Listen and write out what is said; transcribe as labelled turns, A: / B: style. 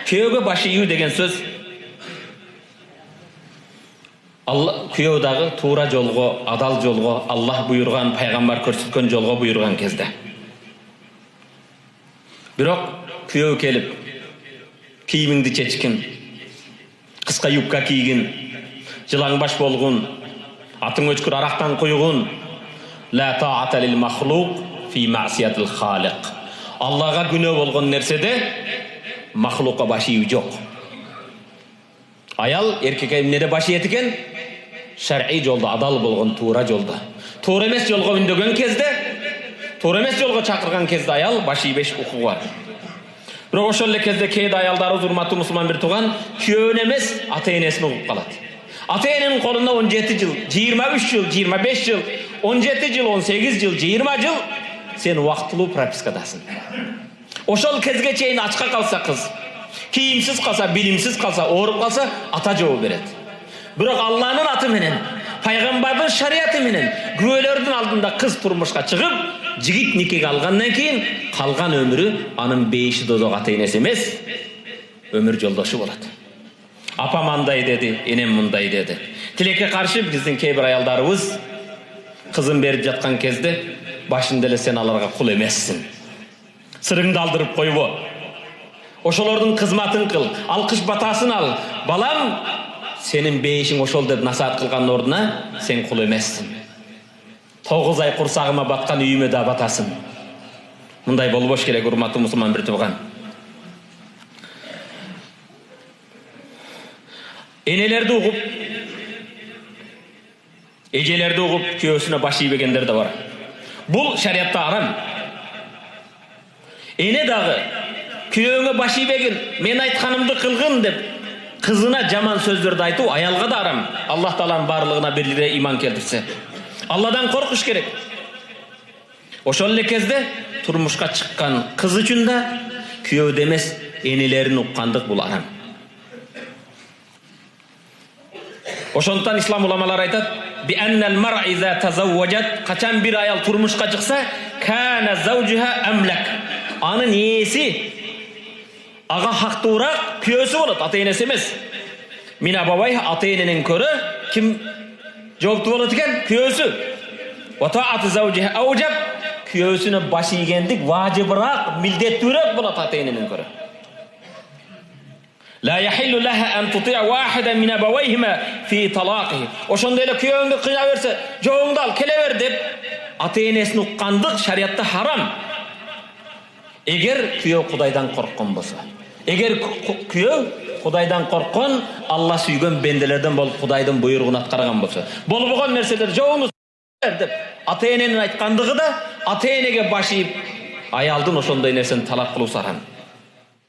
A: Kүйөөгө баш ийүү деген сөз күйөө дагы туура жолго, адал жолго, Аллах буйрган, пайгамбар көрсөткөн жолго буйрган кезде. Бирок күйөө келип, кийимиңди чечкин, кыска юбка кийгин, жылаң баш болгун, атың өчкүр арактан куйгун. Ла таата лил махлук фи маъсиятил халик. Аллага күнөө болгон нерседе махлукка баш ийүү жок. Аял эркекке эмнеде баш ийет экен? Шар'ий жолда, адал болгон туура жолда. Туура эмес жолго үндөгөн кезде, туура эмес жолго чакырган кезде аял баш ийбеш укугу бар. Бирок ошол эле кезде кээде аялдарыбыз, урматтуу мусулман бир тууган, күйөөнү эмес, ата-энесин угуп калат. Ата-эненин колунда 17 жыл, 23 жыл, 25 жыл, 17 жыл, 18 жыл, 20 жыл сен убактылуу пропискадасың. Ошол кезге чейин ачка калса кыз, кийимсиз калса, билимсиз калса, ооруп калса, ата жооп берет. Бирок Алланын аты менен, пайгамбардын шариаты менен күбөлөрдүн алдында кыз турмушка чыгып, жигит никеге алгандан кийин калган өмүрү анын бейиши дозок ата-энеси эмес, өмүр жолдошу болот. Апам андай деди, энем мындай деди. Тилекке каршы биздин кээ бир аялдарыбыз кызын берип жаткан кезде башында эле сен аларга кул эмессиң. Сырыңды алдырып койбо. Ошолордун кызматын кыл, алкыш батасын ал. Балам, сенин бейишиң ошол деп насаат кылган ордуна сен кул эмессиң. 9 ай курсагыма баткан үйүмө да батасың. Мындай болбош керек, урматтуу мусулман бир тууган. Энелерди угуп, эжелерди угуп, күйөөсүнө баш ийбегендер да бар. Бул шариатта арам. Эне дагы күйөөңө баш ийбегин, мен айтканымды кылгын деп кызына жаман сөздөрдү айтуу аялга да арам. Аллах Тааланын барлыгына бирлиге иман келтирсе. Алладан коркуш керек. Ошол эле кезде турмушка чыккан кыз үчүн да күйөөдө эмес, энелерин уккандык бул арам. Ошондуктан ислам уламалары айтат: "Би аннал мар'a иза тазавважат", качан бир аял турмушка чыкса, "Кана заужуха амлак", анын ээси ага хактуураак күйөөсү болот, ата-энеси эмес. Мина бабай ата-эненен көрө ким жооптуу болот экен? Күйөөсү. Ва та'ату заужиха аужаб, күйөөсүнө баш ийгендик важыбыраак, милдеттүүрөөк болот ата-эненен көрө. La yahillu laha an tuti'a wahidan min abawayhima fi talaqih. Ошондой эле күйөөңдү кыйна берсе, жоңду ал, келе бер деп ата-энесин уккандык шариатта харам. Эгер күйөө Кудайдан корккон болсо, эгер күйөө Кудайдан корккон, Алла сүйгөн бенделерден болуп Кудайдын буйругун аткарган болсо, болбогон нерселер жоңду бер деп ата-эненин айткандыгы да ата-энеге баш ийип, аялдын ошондой нерсени талап кылуусу арам.